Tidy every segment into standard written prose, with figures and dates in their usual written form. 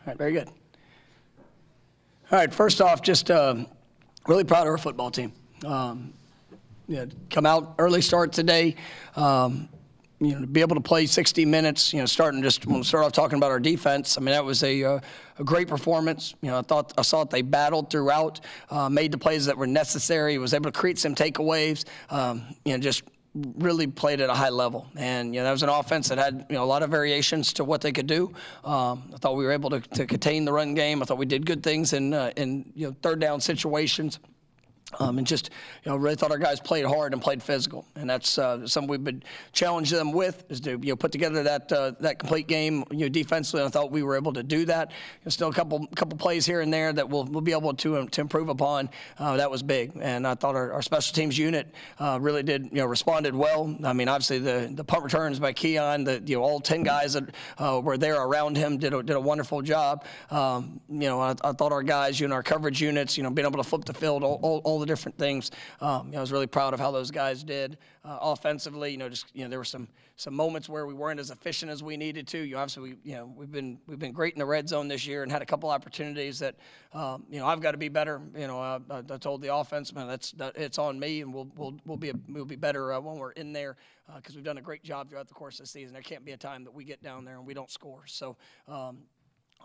right, very good. All right, first off, just really proud of our football team. Come out early start today. To be able to play 60 minutes, we'll start off talking about our defense. I mean, that was a great performance. I saw that they battled throughout, made the plays that were necessary, was able to create some takeaways, just really played at a high level. And, that was an offense that had, a lot of variations to what they could do. I thought we were able to contain the run game. I thought we did good things in third down situations. And just, really thought our guys played hard and played physical. And that's something we've been challenging them with, is to, put together that complete game, defensively. And I thought we were able to do that. Still a couple plays here and there that we'll be able to improve upon. That was big. And I thought our special teams unit really did, responded well. I mean, obviously the punt returns by Keon, all 10 guys that were there around him did a wonderful job. I thought our guys, our coverage units, being able to flip the field, all the different things. I was really proud of how those guys did offensively. There were some moments where we weren't as efficient as we needed to. Obviously, we've been great in the red zone this year and had a couple opportunities that I've got to be better. I told the offense, man, it's on me, and we'll be better when we're in there, because we've done a great job throughout the course of the season. There can't be a time that we get down there and we don't score. So.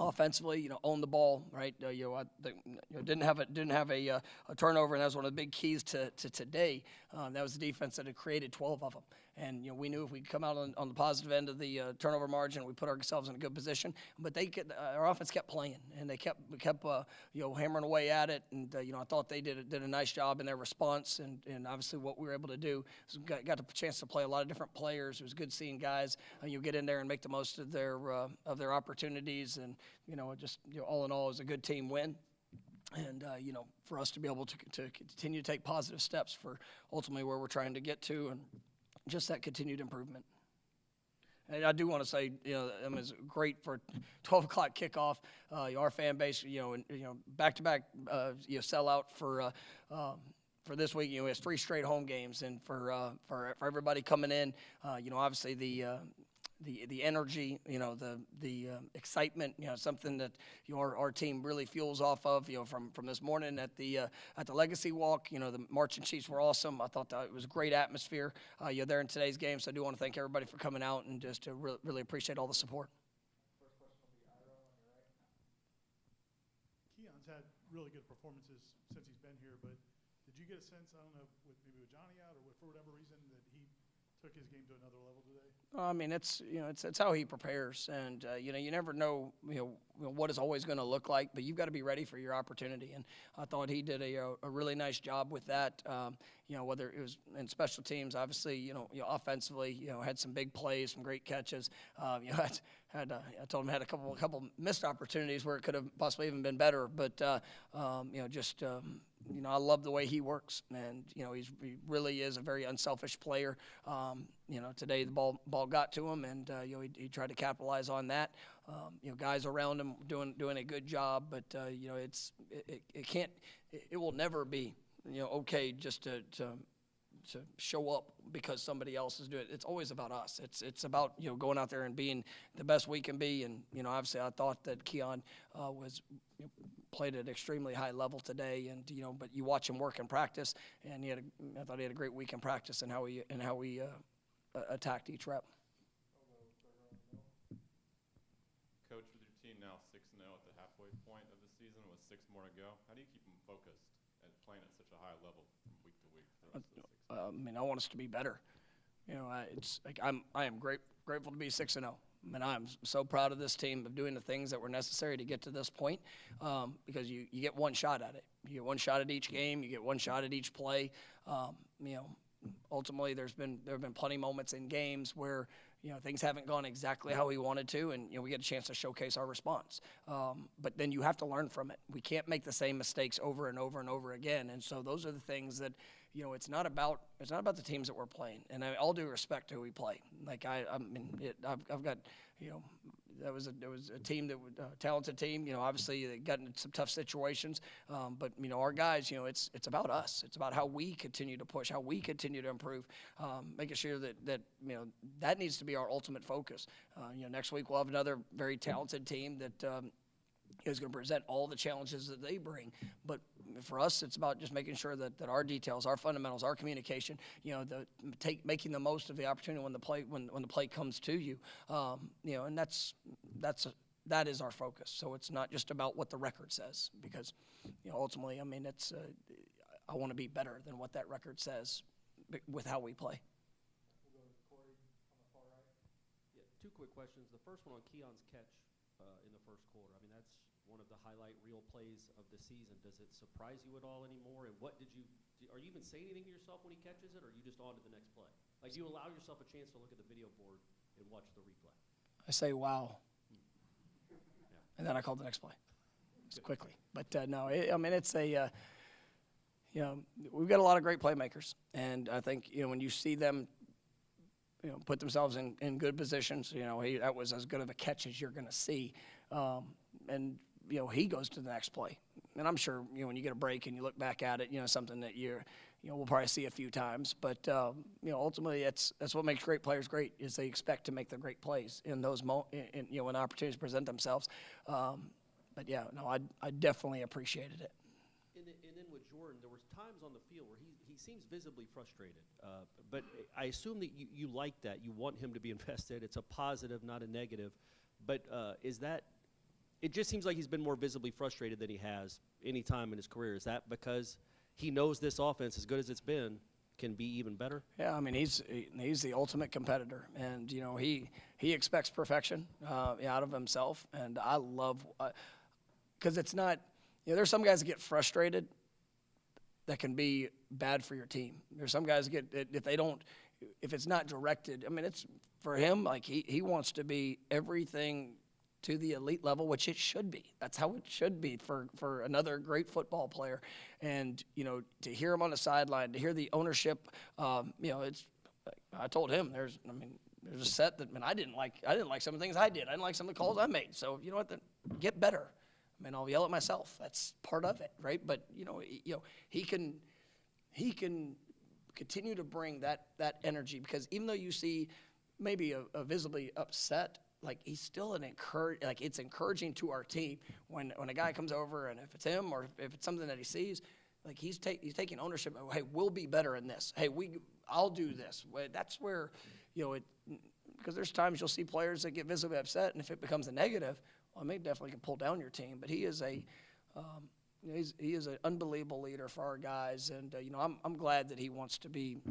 Offensively, own the ball, right? Didn't have a turnover, and that was one of the big keys to today. That was the defense that had created 12 of them, and we knew if we'd come out on the positive end of the turnover margin, we put ourselves in a good position. But our offense kept playing, and they kept hammering away at it, and I thought they did a nice job in their response, and obviously what we were able to do is got the chance to play a lot of different players. It was good seeing guys get in there and make the most of their opportunities, and all in all, it was a good team win. And, for us to be able to continue to take positive steps for ultimately where we're trying to get to, and just that continued improvement. And I do want to say, it's great for 12 o'clock kickoff. Our fan base, back-to-back, sellout for this week. It has 3 straight home games, and for everybody coming in, obviously the energy, the excitement, something that our team really fuels off of. From this morning at the Legacy Walk, the marching chiefs were awesome. I thought that it was a great atmosphere there in today's game. So I do want to thank everybody for coming out, and just to really appreciate all the support. First question will be Ira on your right. Keon's had really good performances since he's been here, but did you get a sense, I don't know, maybe with Johnny out or for whatever reason, that he took his game to another level today? I mean, it's how he prepares, and you never know what it's always going to look like, but you've got to be ready for your opportunity. And I thought he did a really nice job with that. Whether it was in special teams, obviously, offensively, had some big plays, some great catches. I told him had a couple missed opportunities where it could have possibly even been better, but I love the way he works, and he really is a very unselfish player. Today the ball got to him, and he tried to capitalize on that. Guys around him doing a good job, but it will never be okay just to show up because somebody else is doing it. It's always about us. It's about going out there and being the best we can be. And obviously I thought that Keon played at an extremely high level today, and but you watch him work in practice, and I thought he had a great week in practice and how he attacked each rep. Coach, with your team now 6-0 at the halfway point of the season with 6 more to go, how do you keep them focused and playing at such a high level from week to week for the rest of the season? I want us to be better. It's like I am grateful to be 6-0. I'm so proud of this team of doing the things that were necessary to get to this point, because you get one shot at it. You get one shot at each game. You get one shot at each play. Ultimately, there have been plenty of moments in games where things haven't gone exactly how we wanted to, and we get a chance to showcase our response. But then you have to learn from it. We can't make the same mistakes over and over and over again. And so those are the things that it's not about the teams that we're playing. And all due respect to who we play. Like I've got there was a team that was a talented team. Obviously they got into some tough situations, but our guys, it's about us. It's about how we continue to push, how we continue to improve, making sure that needs to be our ultimate focus. Next week we'll have another very talented team that is going to present all the challenges that they bring. But for us, it's about just making sure that our details, our fundamentals, our communication, making the most of the opportunity when the play comes to you. And that is our focus. So it's not just about what the record says, because ultimately, I mean, I want to be better than what that record says with how we play. We'll go to Corey on the far right. Yeah, two quick questions. The first one on Keon's catch in the first quarter. I mean, that's one of the highlight reel plays of the season. Does it surprise you at all anymore? And what are you even saying anything to yourself when he catches it, or are you just on to the next play? Like, do you allow yourself a chance to look at the video board and watch the replay? I say, wow. Yeah. And then I call the next play just quickly. But no, I mean, it's we've got a lot of great playmakers. And I think, when you see them, put themselves in good positions, that was as good of a catch as you're going to see. And he goes to the next play. And I'm sure, when you get a break and you look back at it, something that we'll probably see a few times. But, ultimately, that's what makes great players great, is they expect to make the great plays in those when opportunities present themselves. But, yeah, no, I definitely appreciated it. And then with Jordan, there was times on the field where he seems visibly frustrated. But I assume that you like that. You want him to be invested. It's a positive, not a negative. But it just seems like he's been more visibly frustrated than he has any time in his career. Is that because he knows this offense, as good as it's been, can be even better? Yeah, I mean, he's the ultimate competitor. And, he expects perfection out of himself. And I love because it's not – there's some guys that get frustrated that can be bad for your team. There's some guys that get if it's not directed. I mean, it's for him, like he wants to be everything to the elite level, which it should be. That's how it should be for another great football player. And, to hear him on the sideline, to hear the ownership, it's I told him there's a set that I didn't like some of the things I did. I didn't like some of the calls I made. So, you know what, then get better. I mean, I'll yell at myself. That's part of it, right? But he can continue to bring that energy, because even though you see maybe a visibly upset, like he's still it's encouraging to our team when a guy comes over, and if it's him or if it's something that he sees, like he's taking ownership. Hey, we'll be better in this. Hey, I'll do this. That's where because there's times you'll see players that get visibly upset, and if it becomes a negative, well, it may definitely can pull down your team. But he is he is an unbelievable leader for our guys, and I'm glad that he wants to be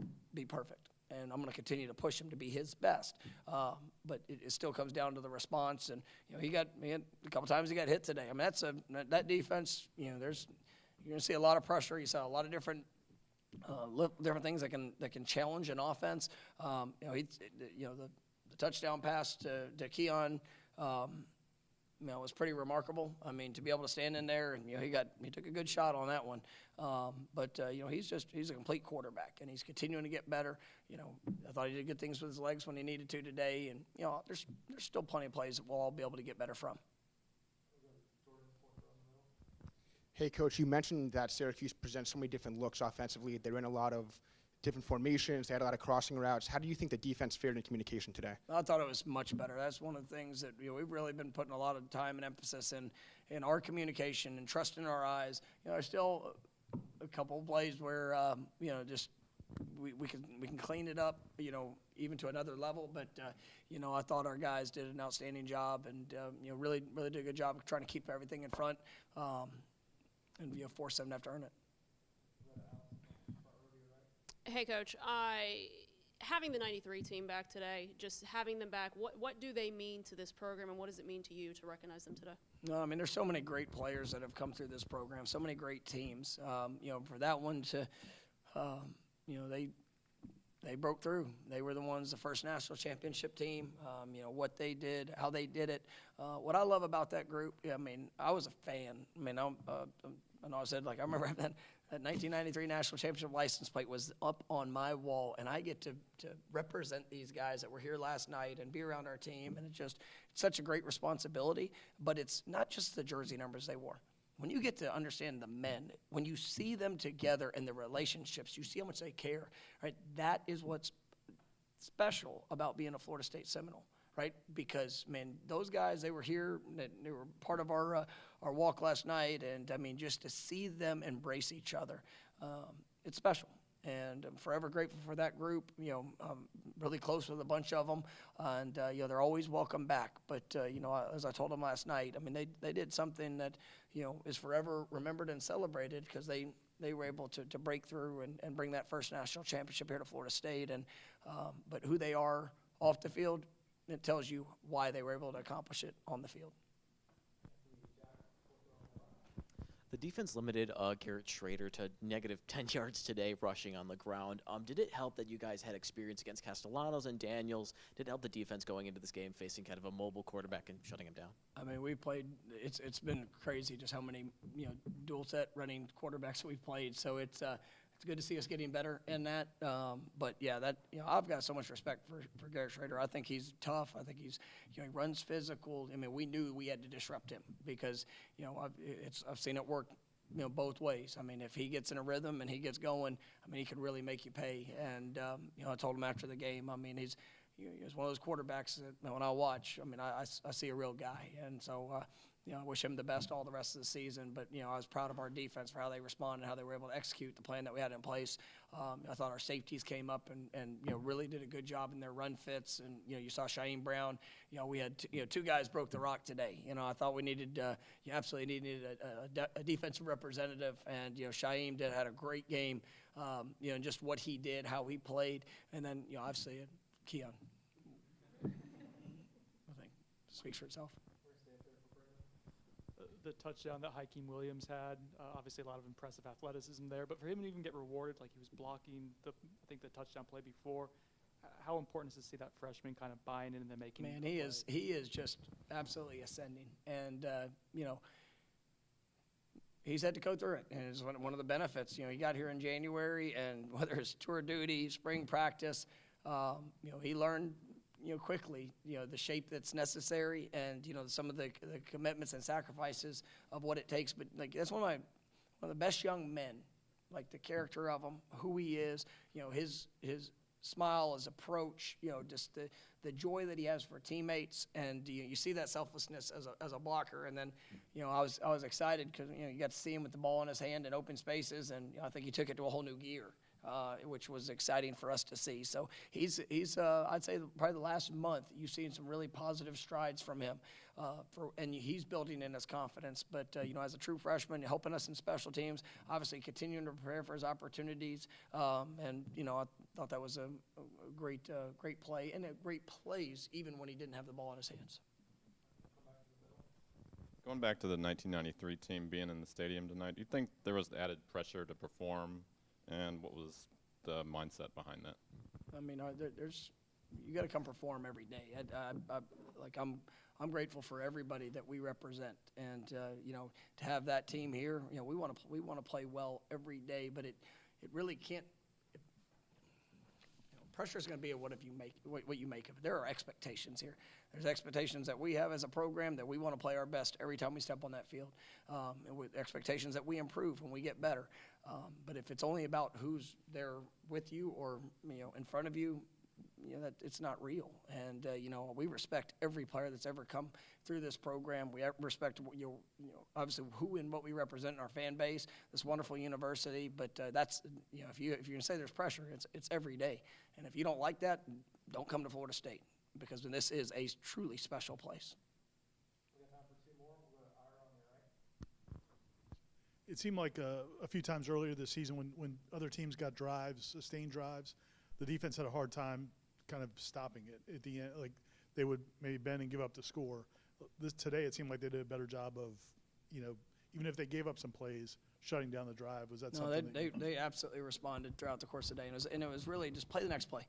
perfect, and I'm going to continue to push him to be his best. But it still comes down to the response, and he had a couple times he got hit today. I mean, that defense. You're going to see a lot of pressure. You saw a lot of different things that can challenge an offense. The touchdown pass to Keon. Was pretty remarkable. I mean, to be able to stand in there, and he took a good shot on that one. But he's a complete quarterback, and he's continuing to get better. I thought he did good things with his legs when he needed to today, and there's still plenty of plays that we'll all be able to get better from. Hey, Coach, you mentioned that Syracuse presents so many different looks offensively. They're in a lot of different formations. They had a lot of crossing routes. How do you think the defense fared in communication today? I thought it was much better. That's one of the things that we've really been putting a lot of time and emphasis in our communication and trust in our eyes. There's still a couple of plays where just we can clean it up, even to another level. But I thought our guys did an outstanding job, and really did a good job of trying to keep everything in front, and force them to have to earn it. Hey, Coach, having the 93 team back today, just having them back, what do they mean to this program, and what does it mean to you to recognize them today? No, I mean, there's so many great players that have come through this program, so many great teams. For that one to, they broke through. They were the first national championship team. What they did, how they did it. What I love about that group, I was a fan. I know I said, I remember that 1993 national championship license plate was up on my wall, and I get to represent these guys that were here last night and be around our team, and it's such a great responsibility. But it's not just the jersey numbers they wore. When you get to understand the men, when you see them together and the relationships, you see how much they care, right? That is what's special about being a Florida State Seminole, right? Because, man, those guys, they were here, they were part of our walk last night, and, I mean, just to see them embrace each other, it's special. And I'm forever grateful for that group. You know, I'm really close with a bunch of them, and you know, they're always welcome back. But you know, as I told them last night, I mean, they did something that, you know, is forever remembered and celebrated, because they were able to break through and bring that first national championship here to Florida State. And but who they are off the field, it tells you why they were able to accomplish it on the field. The defense limited Garrett Schrader to negative 10 yards today rushing on the ground. Did it help that you guys had experience against Castellanos and Daniels? Did it help the defense going into this game facing kind of a mobile quarterback and shutting him down? I mean, we played. It's been crazy just how many, you know, dual set running quarterbacks we've played. So it's good to see us getting better in that. But yeah, that, you know, I've got so much respect for Garrett Schrader. I think he's tough. I think he's, you know, he runs physical. I mean, we knew we had to disrupt him because, you know, I've seen it work, you know, both ways. I mean, if he gets in a rhythm and he gets going, I mean, he could really make you pay. And you know, I told him after the game, I mean, he's one of those quarterbacks that, you know, when I watch, I mean, I see a real guy. And so, you know, I wish him the best all the rest of the season. But, you know, I was proud of our defense for how they responded, how they were able to execute the plan that we had in place. I thought our safeties came up and you know, really did a good job in their run fits. And, you know, you saw Shaim Brown. You know, we had two guys broke the rock today. You know, I thought we needed, you absolutely needed a defensive representative. And, you know, Shaim had a great game, you know, and just what he did, how he played. And then, you know, obviously, Keon. I think speaks for itself. The touchdown that Hakeem Williams had, obviously a lot of impressive athleticism there, but for him to even get rewarded, like he was blocking I think the touchdown play before, how important is to see that freshman kind of buying in and then making? Man, he is just absolutely ascending, and you know, he's had to go through it, and it's one of the benefits. You know, he got here in January, and whether it's tour duty, spring practice, you know, he learned, you know, quickly, you know, the shape that's necessary, and, you know, some of the commitments and sacrifices of what it takes. But, like, that's one of the best young men, like the character of him, who he is, you know, his smile, his approach, you know, just the joy that he has for teammates, and you see that selflessness as a blocker. And then, you know, I was excited because, you know, you got to see him with the ball in his hand in open spaces, and, you know, I think he took it to a whole new gear. Which was exciting for us to see. So he's I'd say probably the last month you've seen some really positive strides from him, and he's building in his confidence. But you know, as a true freshman, helping us in special teams, obviously continuing to prepare for his opportunities, and you know, I thought that was a great play, and great plays even when he didn't have the ball in his hands. Going back to the 1993 team being in the stadium tonight, do you think there was added pressure to perform? And what was the mindset behind that? I mean, you got to come perform every day. I'm grateful for everybody that we represent, and you know, to have that team here, you know, we want to play well every day, but it really can't. Pressure is going to be what you make of it. There are expectations here. There's expectations that we have as a program that we want to play our best every time we step on that field, and with expectations that we improve when we get better. But if it's only about who's there with you or, you know, in front of you, you know, that it's not real. And you know, we respect every player that's ever come through this program. We respect, you know, obviously who and what we represent in our fan base, this wonderful university. But that's, you know, if you're gonna say there's pressure, it's every day. And if you don't like that, don't come to Florida State, because this is a truly special place. It seemed like a few times earlier this season when other teams got drives, sustained drives, the defense had a hard time kind of stopping it at the end. Like, they would maybe bend and give up the score. Today it seemed like they did a better job of, you know, even if they gave up some plays, shutting down the drive. Was that something? No, they absolutely responded throughout the course of the day, and it was really just play the next play.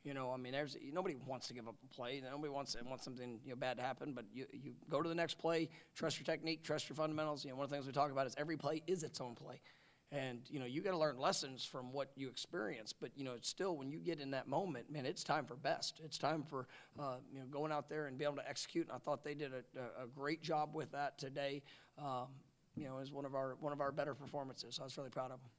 You know, I mean, nobody wants to give up a play. Nobody wants something, you know, bad to happen. But you go to the next play, trust your technique, trust your fundamentals. You know, one of the things we talk about is every play is its own play. And, you know, you got to learn lessons from what you experience. But, you know, it's still, when you get in that moment, man, it's time for best. It's time for, you know, going out there and be able to execute. And I thought they did a great job with that today. You know, it was one of our better performances. So I was really proud of them.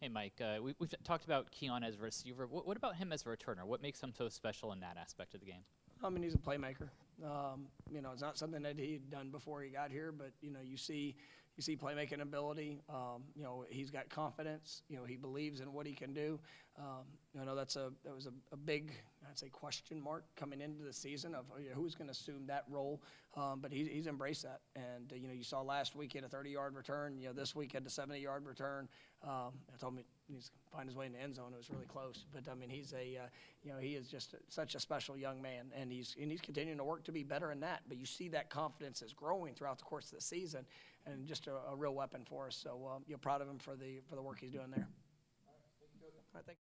Hey, Mike. We've talked about Keon as a receiver. What about him as a returner? What makes him so special in that aspect of the game? I mean, he's a playmaker. It's not something that he had done before he got here, but you see playmaking ability. He's got confidence. He believes in what he can do. That was a big, I'd say, question mark coming into the season of who's going to assume that role. But he's embraced that. And you saw last week he had a 30-yard return. This week had a 70-yard return. I told him he's going to find his way in the end zone. It was really close. But I mean, he's he is just such a special young man, and he's continuing to work to be better in that. But you see that confidence is growing throughout the course of the season, and just a real weapon for us. So you're proud of him for the work he's doing there. All right, thank you.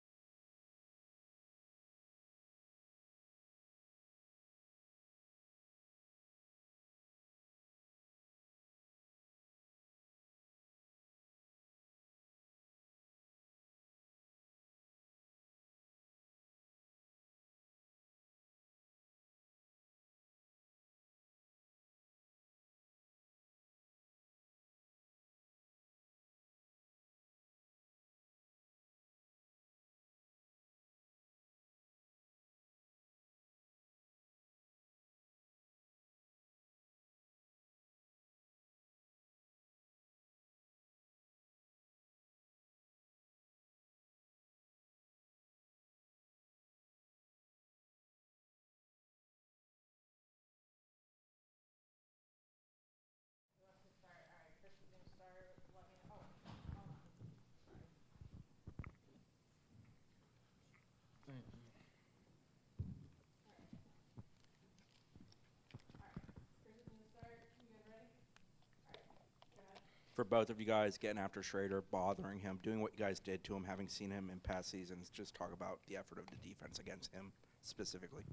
For both of you guys, getting after Schrader, bothering him, doing what you guys did to him, having seen him in past seasons, just talk about the effort of the defense against him specifically.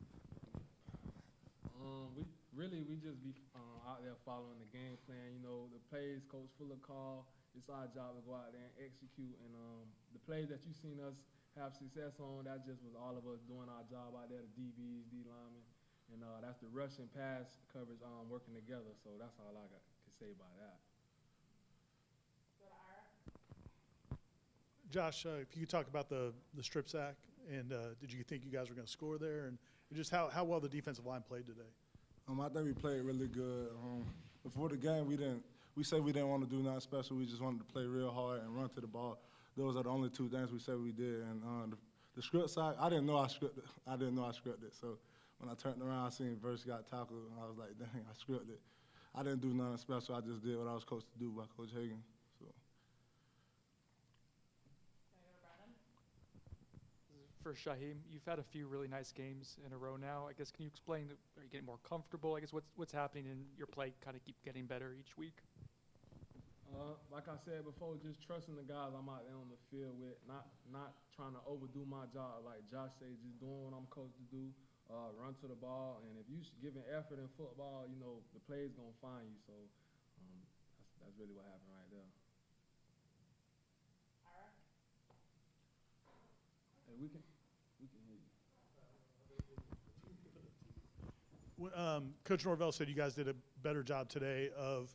We just be out there following the game plan. The plays Coach Fuller call, it's our job to go out there and execute. And the plays that you've seen us have success on, that just was all of us doing our job out there, the DBs, D linemen. And that's the rush and pass coverage working together. So that's all I can say about that. Josh, if you could talk about the strip sack, and did you think you guys were going to score there, and just how well the defensive line played today? I think we played really good. Before the game, we said we didn't want to do nothing special. We just wanted to play real hard and run to the ball. Those are the only two things we said we did. And the script side, I didn't know I scripted. So when I turned around, I seen Verse got tackled, and I was like, dang, I scripted. I didn't do nothing special. I just did what I was coached to do by Coach Hagan. So. For Shaheem, you've had a few really nice games in a row now. I guess, can you explain, are you getting more comfortable? I guess what's happening in your play kind of keep getting better each week? Like I said before, just trusting the guys I'm out there on the field with, not trying to overdo my job. Like Josh said, just doing what I'm coached to do, run to the ball. And if you're giving effort in football, the play's going to find you. So that's really what happened right there. Hey, we can hear you. Coach Norvell said you guys did a better job today of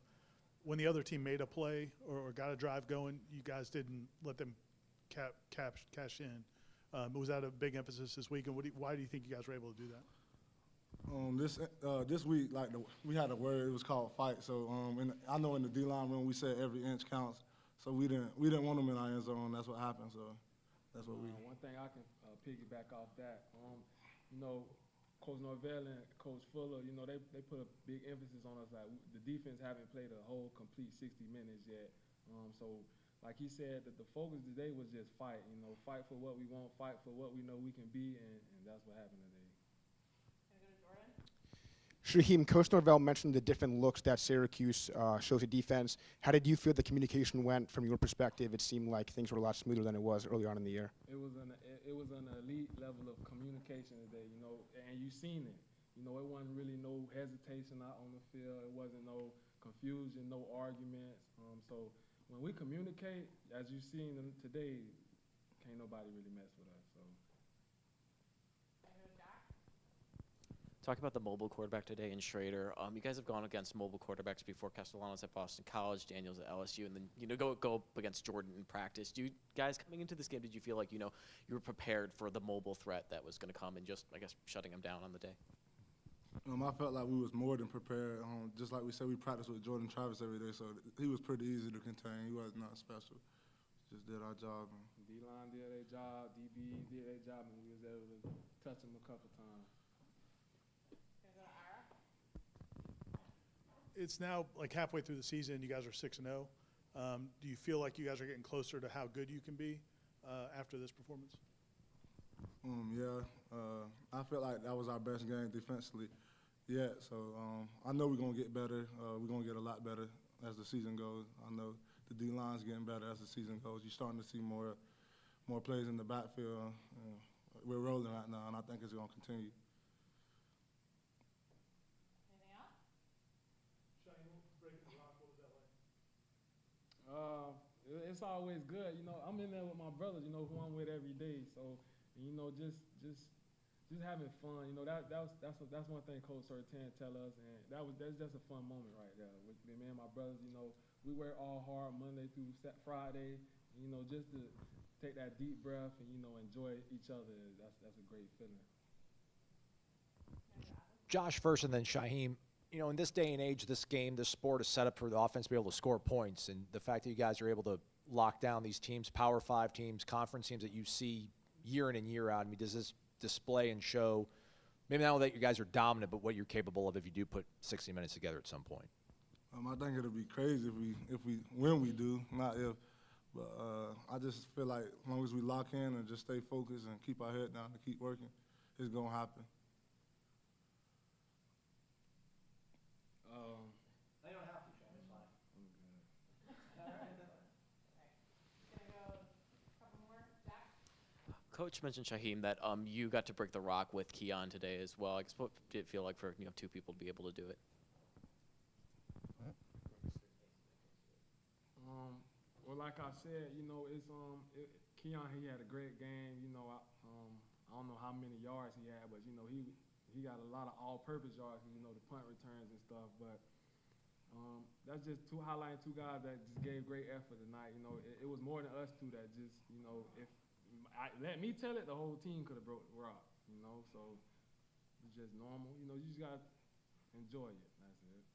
when the other team made a play or got a drive going, you guys didn't let them cash in. Was that a big emphasis this week, and why do you think you guys were able to do that? This week, we had a word. It was called fight. So I know in the D-line room we said every inch counts. So we didn't want them in our end zone. That's what happened. So that's what we. One thing I can piggyback off that. Coach Norvell and Coach Fuller, they put a big emphasis on us. Like the defense haven't played a whole complete 60 minutes yet. So, like he said, that the focus today was just fight. Fight for what we want, fight for what we know we can be, and that's what happened today. Shaheem, Coach Norvell mentioned the different looks that Syracuse shows the defense. How did you feel the communication went from your perspective? It seemed like things were a lot smoother than it was earlier on in the year. It was an elite level of communication today, and you seen it. It wasn't really no hesitation out on the field. It wasn't no confusion, no arguments. So when we communicate, as you seen today, can't nobody really mess with us. So. Talk about the mobile quarterback today in Schrader. You guys have gone against mobile quarterbacks before. Castellanos at Boston College, Daniels at LSU, and then go up against Jordan in practice. Do you guys coming into this game, did you feel like you were prepared for the mobile threat that was going to come and just shutting him down on the day? I felt like we was more than prepared. Just like we said, we practiced with Jordan Travis every day, so he was pretty easy to contain. He was not special. Just did our job. D-line did their job, DB did their job, and we was able to touch him a couple times. It's now like halfway through the season. You guys are 6-0. Do you feel like you guys are getting closer to how good you can be after this performance? Yeah, I felt like that was our best game defensively yet. So I know we're gonna get better. We're gonna get a lot better as the season goes. I know the D-line's getting better as the season goes. You're starting to see more plays in the backfield. We're rolling right now, and I think it's gonna continue. It's always good. I'm in there with my brothers, who I'm with every day. So, just having fun. That's one thing Coach Surtain tell us, and that's just a fun moment right there. With me and my brothers, we work all hard Monday through Friday. Just to take that deep breath and enjoy each other. That's a great feeling. Josh first and then Shaheem. In this day and age, this game, this sport is set up for the offense to be able to score points. And the fact that you guys are able to lock down these teams, Power 5 teams, conference teams that you see year in and year out, does this display and show, maybe not that you guys are dominant, but what you're capable of if you do put 60 minutes together at some point? I think it'll be crazy when we do, not if. But I just feel like as long as we lock in and just stay focused and keep our head down and keep working, it's going to happen. They don't have to, Sean. It's fine. Coach mentioned, Shaheem, that you got to break the rock with Keon today as well. I guess what did it feel like for two people to be able to do it? Well, like I said, it's Keon. He had a great game. I don't know how many yards he had, but he got a lot of all-purpose yards. The punt returns and stuff. But that's just highlighting two guys that just gave great effort tonight. It was more than us two that just if let me tell it, the whole team could have broke the rock. So it's just normal. You just gotta enjoy it. That's it.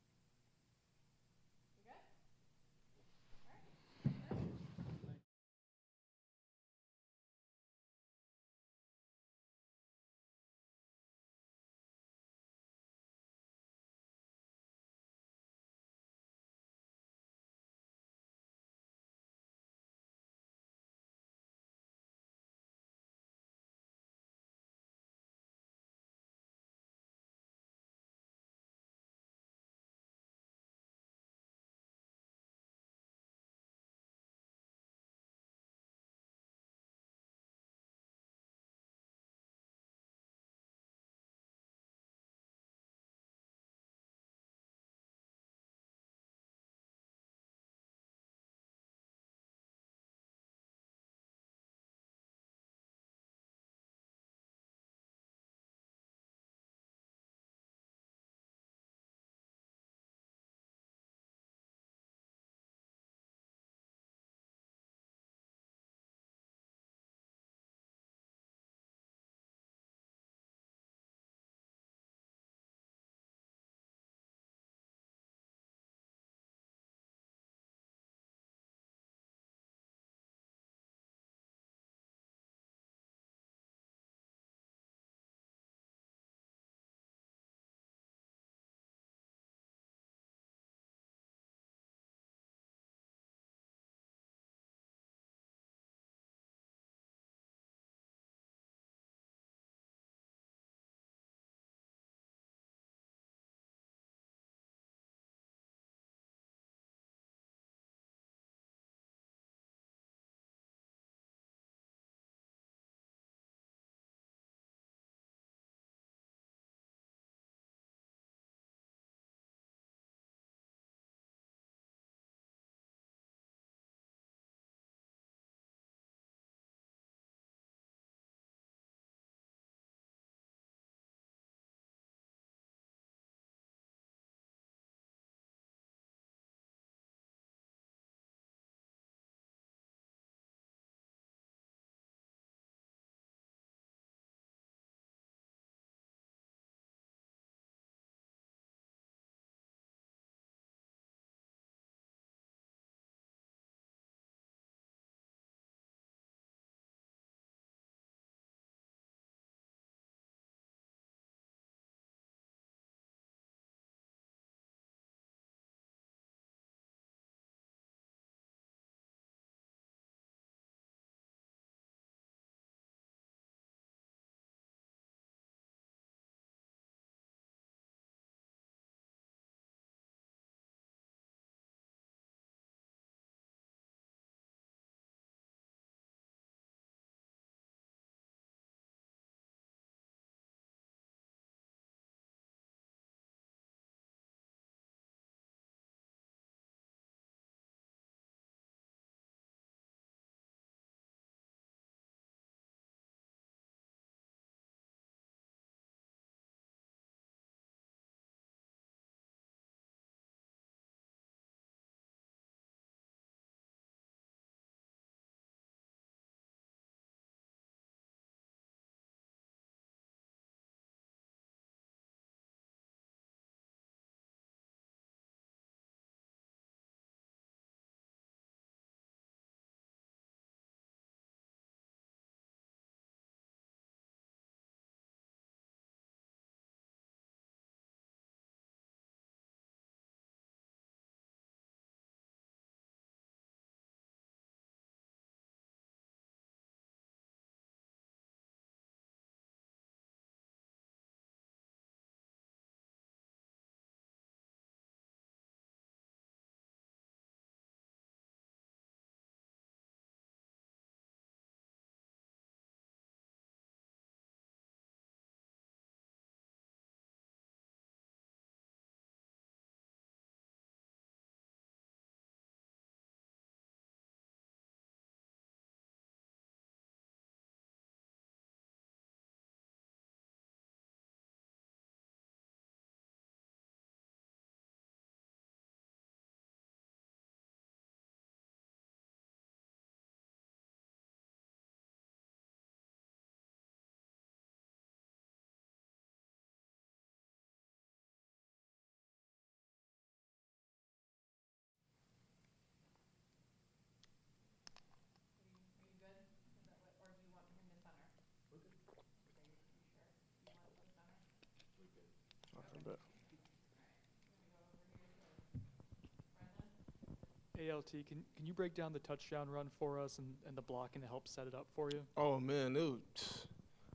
ALT, can you break down the touchdown run for us and the blocking to help set it up for you? Oh man,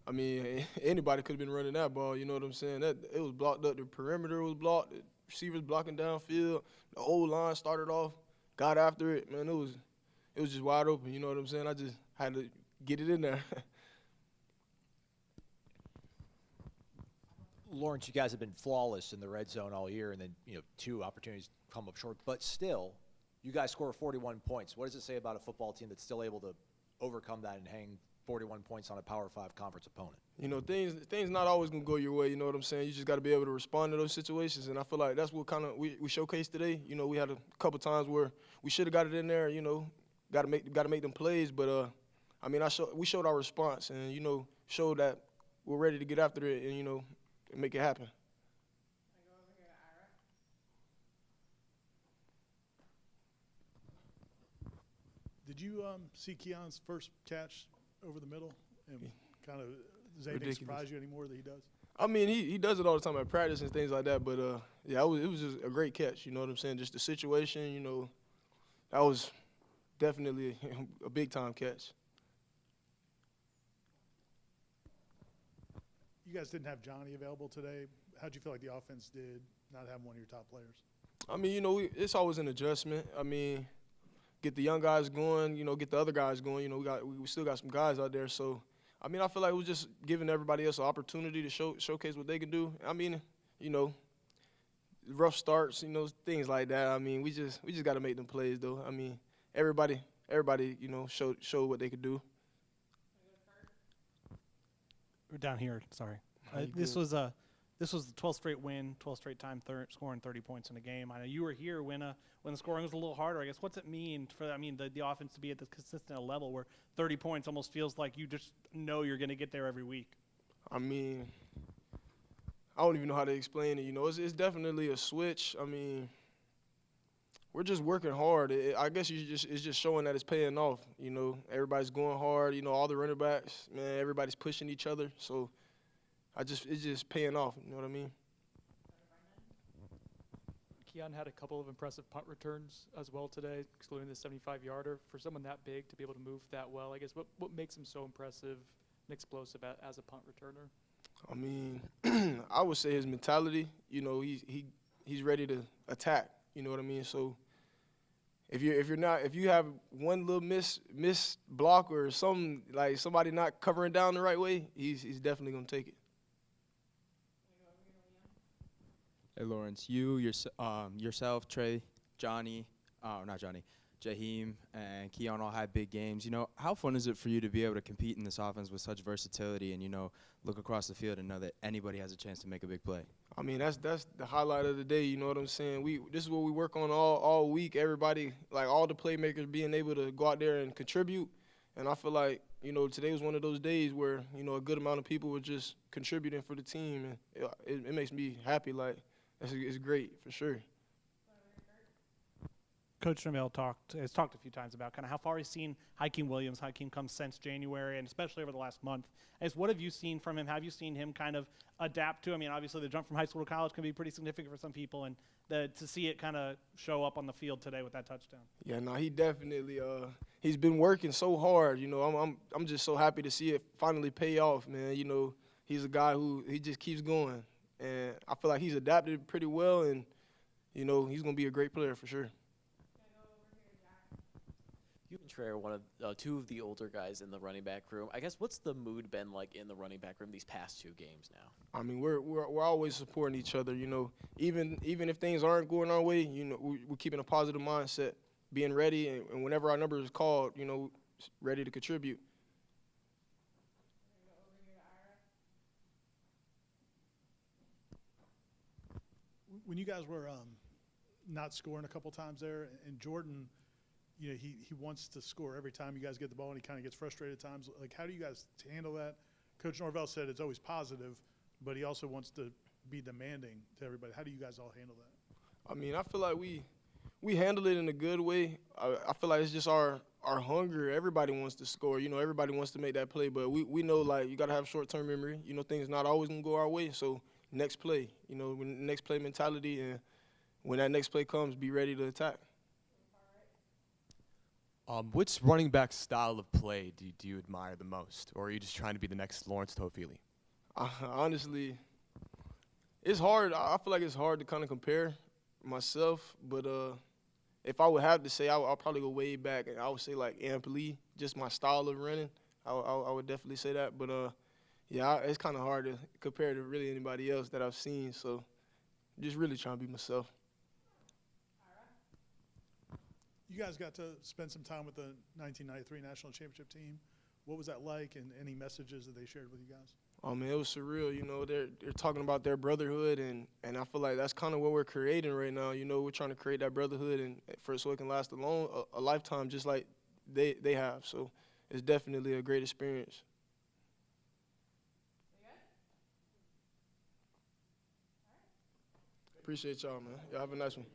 I mean, anybody could have been running that ball. You know what I'm saying? That it was blocked up. The perimeter was blocked. The receivers blocking downfield. The old line started off, got after it. Man, it was just wide open. You know what I'm saying? I just had to get it in there. Lawrence, you guys have been flawless in the red zone all year, and then 2 opportunities come up short. But still, you guys score 41 points. What does it say about a football team that's still able to overcome that and hang 41 points on a Power 5 conference opponent? You know, things not always gonna go your way. You know what I'm saying? You just got to be able to respond to those situations, and I feel like that's what kind of we showcased today. You know, we had a couple times where we should have got it in there. You know, got to make them plays, but I mean, we showed our response, and showed that we're ready to get after it, and make it happen. Did you see Keon's first catch over the middle? And kind of, does anything surprise you anymore that he does? I mean, he does it all the time at practice and things like that, but yeah, it was just a great catch. You know what I'm saying? Just the situation, that was definitely a big time catch. You guys didn't have Johnny available today. How'd you feel like the offense did not having one of your top players? I mean, it's always an adjustment. I mean, get the young guys going, get the other guys going. We still got some guys out there. So, I mean, I feel like it was just giving everybody else an opportunity to showcase what they can do. I mean, rough starts, things like that. I mean, we just got to make them plays, though. I mean, everybody, showed what they could do. We're down here. Sorry. This was the 12th straight win, 12th straight time scoring 30 points in a game. I know you were here when the scoring was a little harder. I guess what's it mean for the offense to be at this consistent level where 30 points almost feels like you just know you're going to get there every week? I mean, I don't even know how to explain it. It's definitely a switch. I mean, we're just working hard. I guess it's just showing that it's paying off. Everybody's going hard. All the running backs, man, everybody's pushing each other. So it's just paying off. You know what I mean? Keon had a couple of impressive punt returns as well today, excluding the 75-yarder. For someone that big to be able to move that well, I guess what makes him so impressive and explosive as a punt returner? I mean, I would say his mentality. He's ready to attack. You know what I mean? So if you have one little miss block or something, like somebody not covering down the right way, he's definitely gonna take it. Hey Lawrence, yourself, Trey, Johnny, not Johnny, Jaheim, and Keon all had big games. How fun is it for you to be able to compete in this offense with such versatility and look across the field and know that anybody has a chance to make a big play? I mean, that's the highlight of the day. You know what I'm saying? This is what we work on all week. Everybody, like all the playmakers, being able to go out there and contribute. And I feel like today was one of those days where a good amount of people were just contributing for the team, and it makes me happy. Like it's great for sure. Coach Norvell has talked a few times about kind of how far he's seen Hakeem Williams. Hakeem come since January, and especially over the last month. What have you seen from him? Have you seen him kind of adapt to? I mean, obviously the jump from high school to college can be pretty significant for some people, and to see it kind of show up on the field today with that touchdown. Yeah, no, he definitely he's been working so hard. I'm just so happy to see it finally pay off, man. He's a guy who he just keeps going, and I feel like he's adapted pretty well, and he's gonna be a great player for sure. You and Trey are two of the older guys in the running back room. I guess what's the mood been like in the running back room these past 2 games now? I mean, we're always supporting each other. Even if things aren't going our way, we're keeping a positive mindset, being ready, and whenever our number is called, ready to contribute. When you guys were not scoring a couple times there, and Jordan, he wants to score every time you guys get the ball, and he kind of gets frustrated at times. Like, how do you guys handle that? Coach Norvell said it's always positive, but he also wants to be demanding to everybody. How do you guys all handle that? I mean, I feel like we handle it in a good way. I feel like it's just our hunger. Everybody wants to score. Everybody wants to make that play, but we know, like, you got to have short-term memory. Things not always going to go our way, so next play, next play mentality, and when that next play comes, be ready to attack. Which running back style of play do you admire the most? Or are you just trying to be the next Lawrence Toafili? Honestly, it's hard. I feel like it's hard to kind of compare myself. But if I would have to say, I'll probably go way back, and I would say like Amp Lee, just my style of running. I would definitely say that. But yeah, it's kind of hard to compare to really anybody else that I've seen. So just really trying to be myself. You guys got to spend some time with the 1993 National Championship team. What was that like, and any messages that they shared with you guys? Oh man, it was surreal. You know, they're talking about their brotherhood, and I feel like that's kind of what we're creating right now. You know, we're trying to create that brotherhood, and so it can last a lifetime, just like they have. So it's definitely a great experience. Appreciate y'all, man. Y'all have a nice one.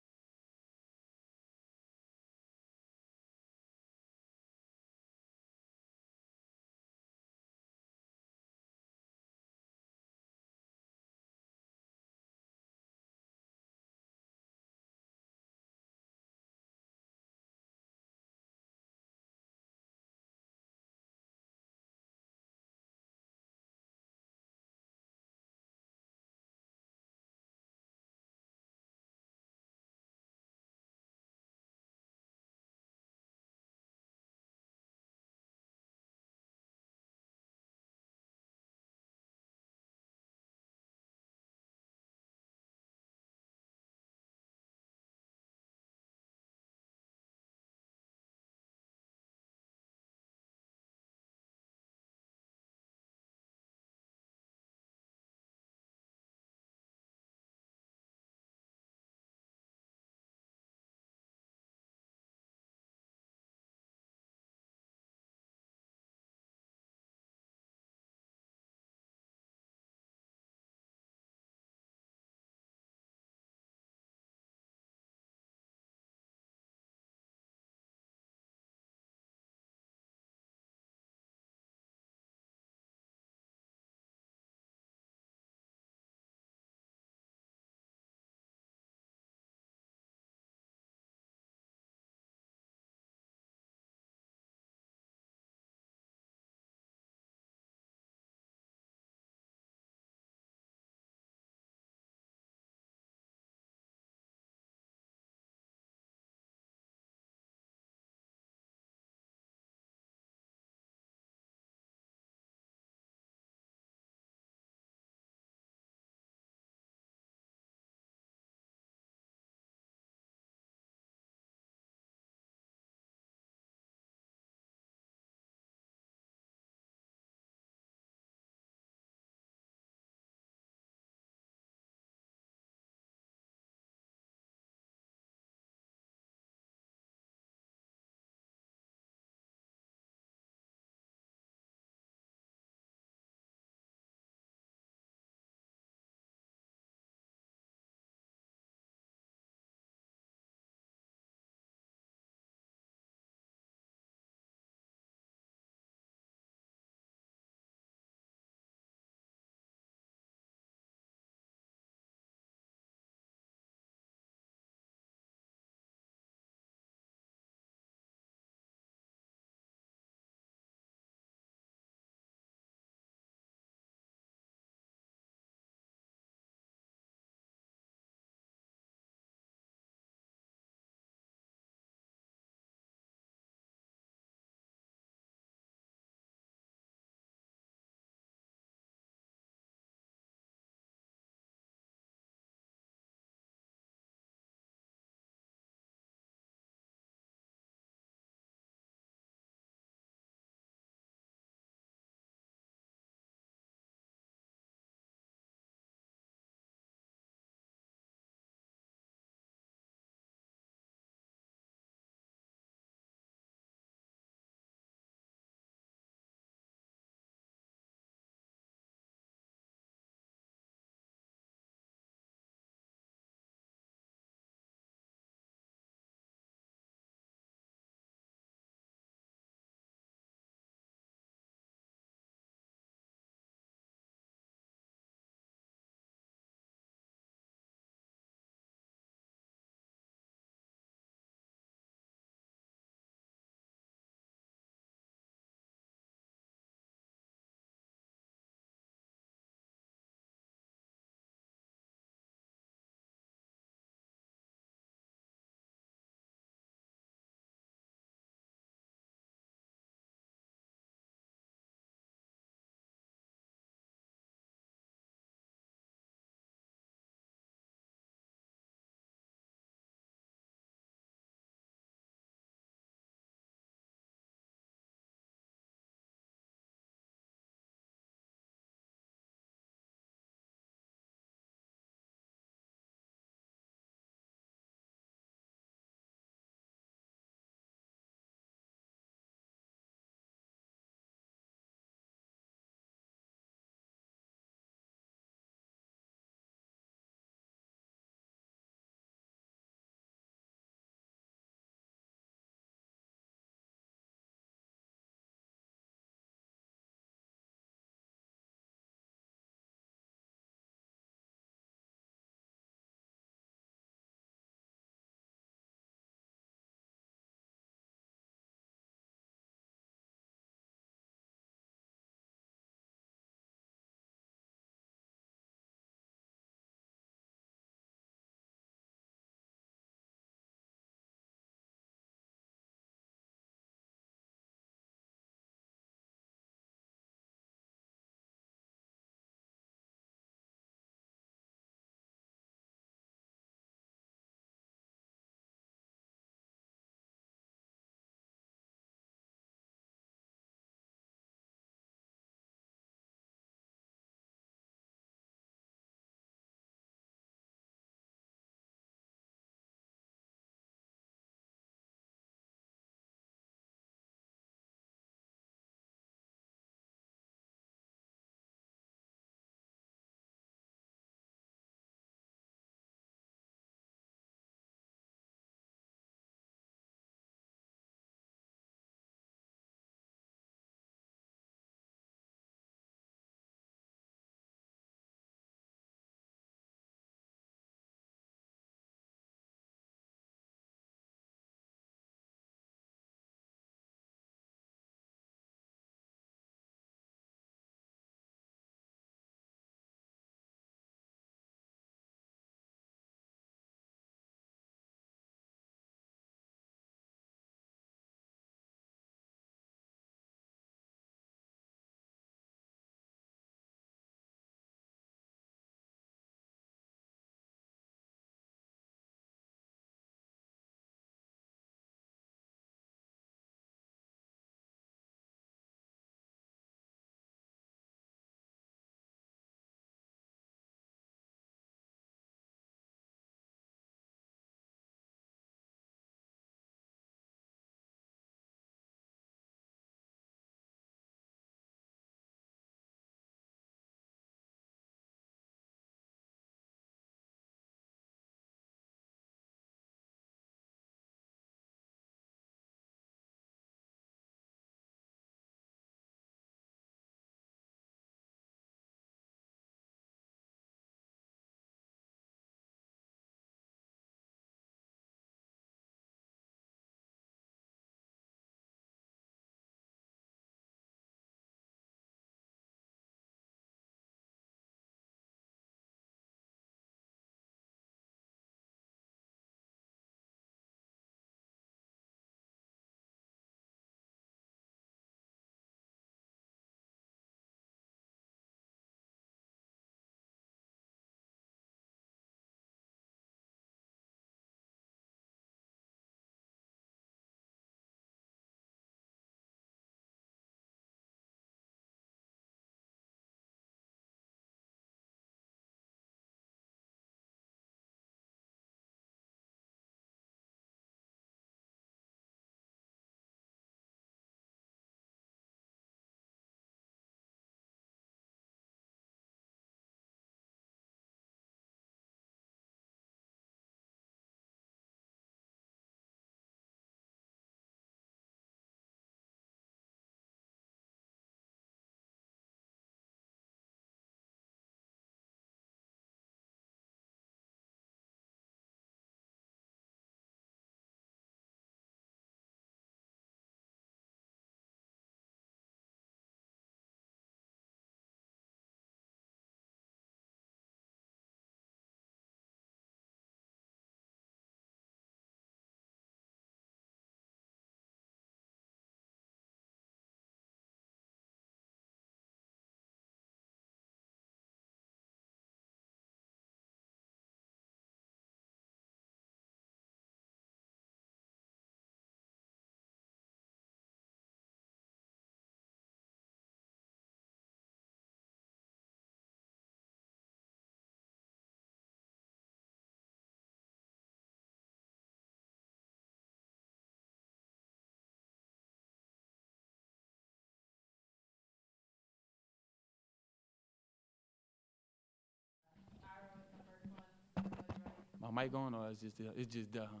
My mic on, or it's just there, huh?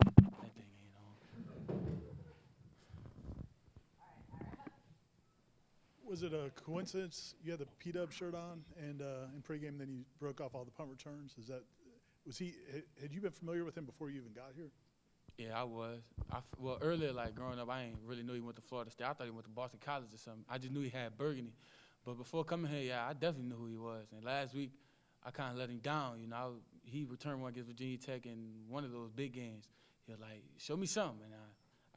That thing ain't on. Was it a coincidence you had the P-Dub shirt on and in pregame, then you broke off all the punt returns? Had you been familiar with him before you even got here? Yeah, I was. Well, earlier, like growing up, I ain't really knew he went to Florida State. I thought he went to Boston College or something. I just knew he had burgundy. But before coming here, yeah, I definitely knew who he was. And last week, I kind of let him down. You know, he returned one against Virginia Tech in one of those big games. He was like, show me something. And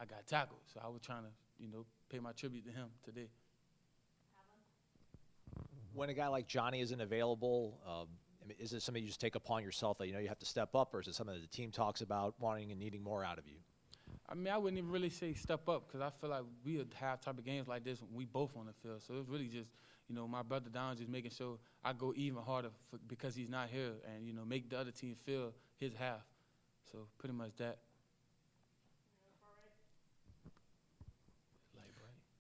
I got tackled. So I was trying to, pay my tribute to him today. When a guy like Johnny isn't available, I mean, is it something you just take upon yourself that you have to step up, or is it something that the team talks about wanting and needing more out of you? I mean, I wouldn't even really say step up because I feel like we would have type of games like this when we both on the field. So it's really just, my brother Don just making sure I go even harder because he's not here and, make the other team feel his half. So pretty much that.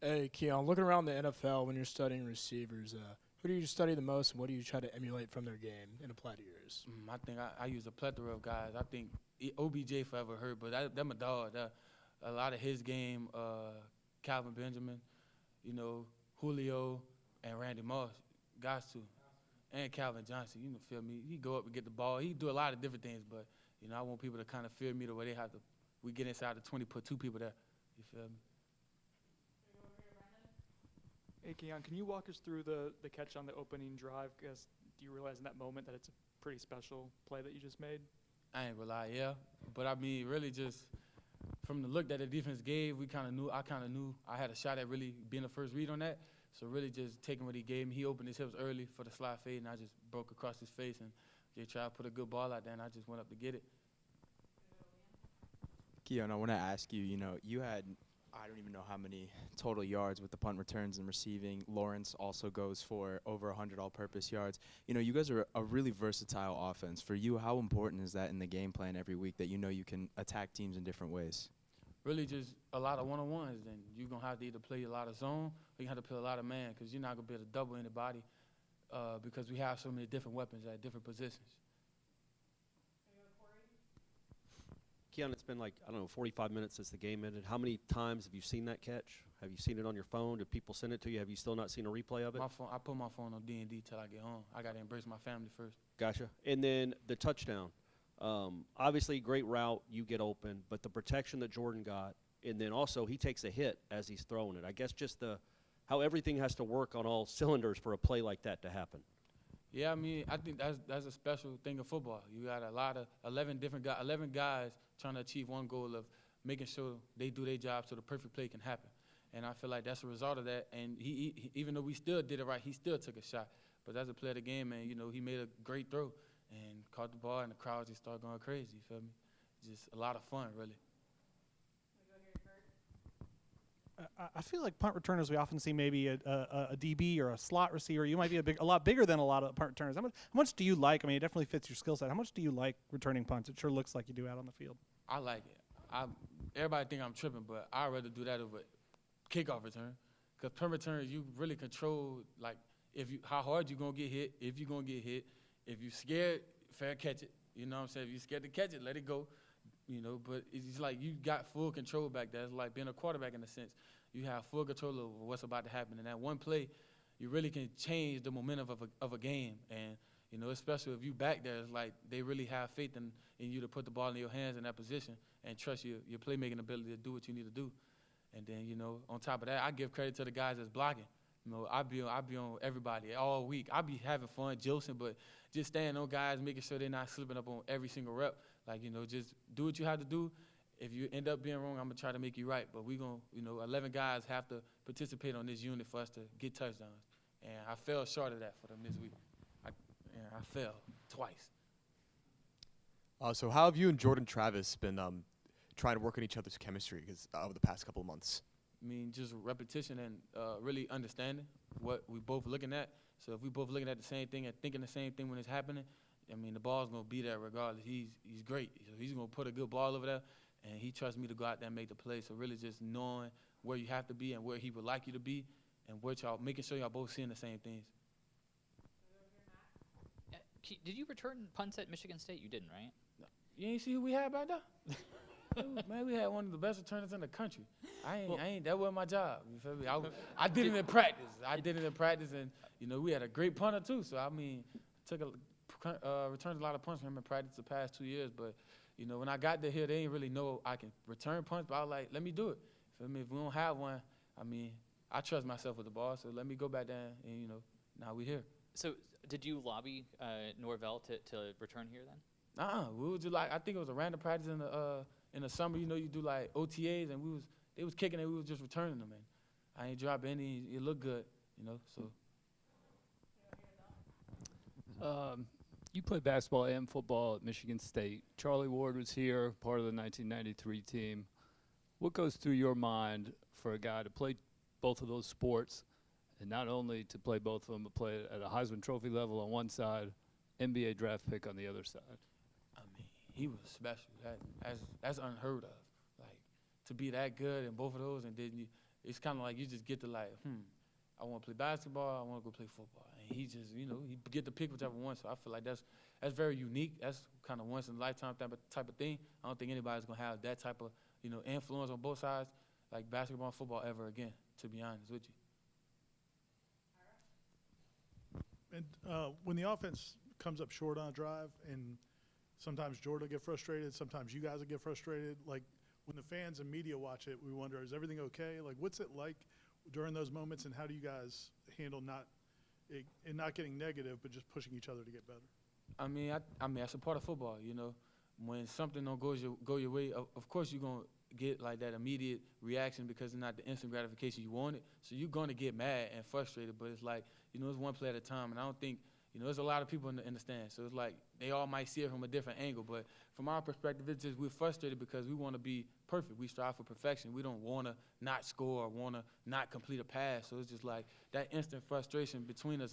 Hey, Keon, looking around the NFL when you're studying receivers, who do you study the most, and what do you try to emulate from their game and apply to yours? I think I use a plethora of guys. I think OBJ forever hurt, but that's my dog. A lot of his game, Calvin Benjamin, Julio, and Randy Moss, guys too, and Calvin Johnson. Feel me? He go up and get the ball. He do a lot of different things, but I want people to kind of fear me the way they have to. We get inside the 20, put two people there. You feel me? Hey, Keon, can you walk us through the catch on the opening drive? Because do you realize in that moment that it's a pretty special play that you just made? I ain't gonna lie, yeah. But I mean, really just from the look that the defense gave, I kind of knew I had a shot at really being the first read on that. So really just taking what he gave me. He opened his hips early for the slide fade, and I just broke across his face and just tried to put a good ball out there, and I just went up to get it. Keon, I want to ask you, you had, I don't even know how many total yards with the punt returns and receiving. Lawrence also goes for over 100 all-purpose yards. You guys are a really versatile offense. For you, how important is that in the game plan every week that you can attack teams in different ways? Really just a lot of one-on-ones. Then you're going to have to either play a lot of zone or you have to play a lot of man because you're not going to be able to double anybody because we have so many different weapons at different positions. Keon, it's been 45 minutes since the game ended. How many times have you seen that catch? Have you seen it on your phone? Did people send it to you? Have you still not seen a replay of it? My phone, I put my phone on D&D till I get home. I got to embrace my family first. Gotcha. And then the touchdown. Obviously, great route. You get open. But the protection that Jordan got, and then also he takes a hit as he's throwing it. I guess just how everything has to work on all cylinders for a play like that to happen. Yeah, I mean, I think that's a special thing of football. You got a lot of 11 guys trying to achieve one goal of making sure they do their job so the perfect play can happen. And I feel like that's a result of that. And he even though we still did it right, he still took a shot. But as a player of the game, man, he made a great throw and caught the ball, and the crowd just started going crazy. You feel me? Just a lot of fun, really. I feel like punt returners, we often see maybe a DB or a slot receiver. You might be a lot bigger than a lot of punt returners. How much do you like? I mean, it definitely fits your skill set. How much do you like returning punts? It sure looks like you do out on the field. I like it. Everybody think I'm tripping, but I'd rather do that over kickoff return. Because punt returns, you really control, how hard you're going to get hit, if you're going to get hit. If you're scared, fair catch it. You know what I'm saying? If you're scared to catch it, let it go. But it's like you got full control back there. It's like being a quarterback in a sense. You have full control over what's about to happen. And that one play, you really can change the momentum of a game. And, especially if you back there, it's like they really have faith in you to put the ball in your hands in that position and trust your playmaking ability to do what you need to do. And then, on top of that, I give credit to the guys that's blocking. I be on everybody all week. I be having fun, josing, but just staying on guys, making sure they're not slipping up on every single rep. Just do what you have to do. If you end up being wrong, I'm going to try to make you right. But we're going to, 11 guys have to participate on this unit for us to get touchdowns. And I fell short of that for them this week. I fell twice. So how have you and Jordan Travis been trying to work on each other's chemistry over the past couple of months? I mean, just repetition and really understanding what we both looking at. So if we both looking at the same thing and thinking the same thing when it's happening, I mean, the ball's going to be there regardless. He's great. So he's going to put a good ball over there, and he trusts me to go out there and make the play. So really just knowing where you have to be and where he would like you to be and what y'all making sure y'all both seeing the same things. Did you return punts at Michigan State? You didn't, right? You ain't see who we had back there? Dude, man, we had one of the best returners in the country. That wasn't my job. You feel me? I did it in practice. And we had a great punter too. So returned a lot of punts from him in practice the past 2 years. But when I got there here, they didn't really know I can return punts. But I was like, let me do it. Feel me? If we don't have one, I trust myself with the ball. So let me go back there, and now we here. So did you lobby Norvell to return here then? We would do I think it was a random practice in the summer. You do like OTAs, and they was kicking it. We was just returning them, and I ain't drop any. It looked good, So. You played basketball and football at Michigan State. Charlie Ward was here, part of the 1993 team. What goes through your mind for a guy to play both of those sports, and not only to play both of them, but play at a Heisman Trophy level on one side, NBA draft pick on the other side? He was special. That's unheard of. Like, to be that good in both of those, and then it's kind of like you just get to I want to play basketball, I want to go play football. And he just, he get to pick whichever one. So I feel like that's very unique. That's kind of once in a lifetime type of thing. I don't think anybody's gonna have that type of, influence on both sides, like basketball and football ever again, to be honest with you. And when the offense comes up short on a drive, and sometimes Jordan will get frustrated, sometimes you guys will get frustrated. Like, when the fans and media watch it, we wonder, is everything okay? Like, what's it like during those moments, and how do you guys handle not getting negative, but just pushing each other to get better? That's a part of football, When something don't go your way, of course you're going to get like that immediate reaction because it's not the instant gratification you wanted. So you're going to get mad and frustrated, but it's like, it's one play at a time. And I don't think, there's a lot of people in the stands. So it's like they all might see it from a different angle. But from our perspective, it's just we're frustrated because we want to be perfect. We strive for perfection. We don't want to not score or want to not complete a pass. So it's just like that instant frustration between us.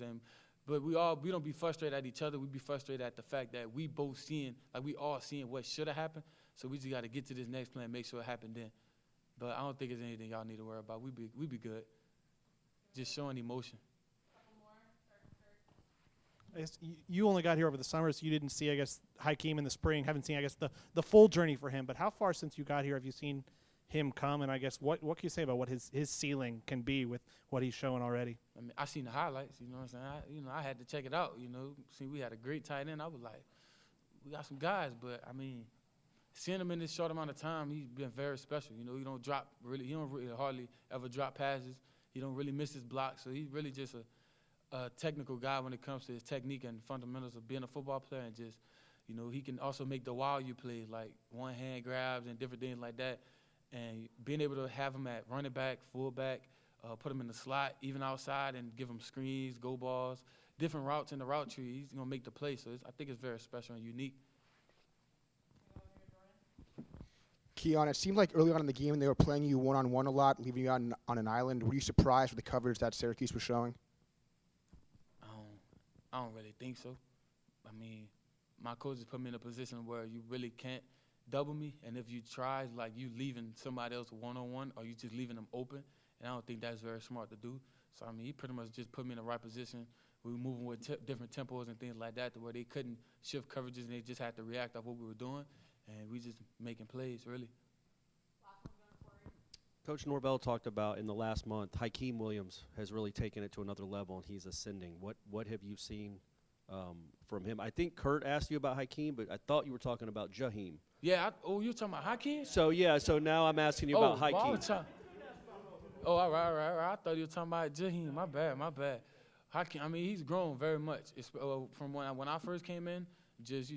But we don't be frustrated at each other. We be frustrated at the fact that we all seeing what should have happened. So we just got to get to this next play and make sure it happened then. But I don't think there's anything y'all need to worry about. We be good. Just showing emotion. You only got here over the summer, so you didn't see, I guess, Hakeem in the spring. Haven't seen, I guess, the full journey for him. But how far since you got here have you seen him come? And I guess what can you say about what his ceiling can be with what he's showing already? I seen the highlights. You know what I'm saying? I had to check it out. See, we had a great tight end. I was like, we got some guys, but seeing him in this short amount of time, he's been very special. He don't really hardly ever drop passes. He don't really miss his blocks. So he's really just a technical guy when it comes to his technique and fundamentals of being a football player, and just, he can also make the wild you plays, like one hand grabs and different things like that. And being able to have him at running back, fullback, put him in the slot, even outside, and give him screens, go balls, different routes in the route tree, he's gonna make the play. So I think it's very special and unique. Keon, it seemed like early on in the game they were playing you one-on-one a lot, leaving you on an island. Were you surprised with the coverage that Syracuse was showing? I don't really think so. My coaches put me in a position where you really can't double me, and if you try, it's like you leaving somebody else one-on-one, or you just leaving them open, and I don't think that's very smart to do. So, he pretty much just put me in the right position. We were moving with different tempos and things like that, to where they couldn't shift coverages, and they just had to react off what we were doing, and we just making plays, really. Coach Norvell talked about in the last month, Hakeem Williams has really taken it to another level, and he's ascending. What have you seen from him? I think Kurt asked you about Hakeem, but I thought you were talking about Jaheim. Yeah, you talking about Hakeem? So now I'm asking you about Hakeem. All right. I thought you were talking about Jaheim. My bad. Hakeem, he's grown very much. It's, from when I first came in, just,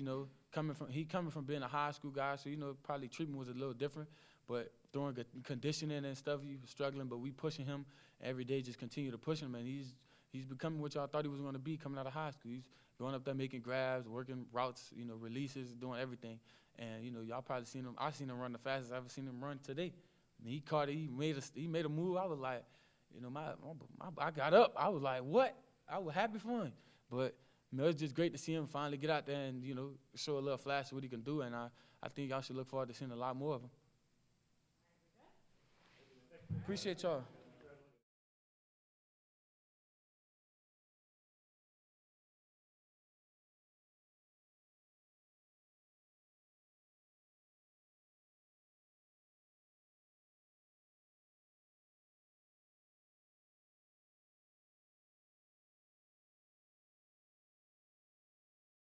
coming from being a high school guy, so, probably treatment was a little different. But during conditioning and stuff, he was struggling, but we pushing him every day, just continue to push him, and he's becoming what y'all thought he was going to be coming out of high school. He's going up there making grabs, working routes, releases, doing everything. And, y'all probably seen him. I seen him run the fastest I've ever seen him run today. He caught it. He made a move. I was like, I got up. I was like, what? I was happy for him. But, it's just great to see him finally get out there and, show a little flash of what he can do. And I think y'all should look forward to seeing a lot more of him. Appreciate y'all.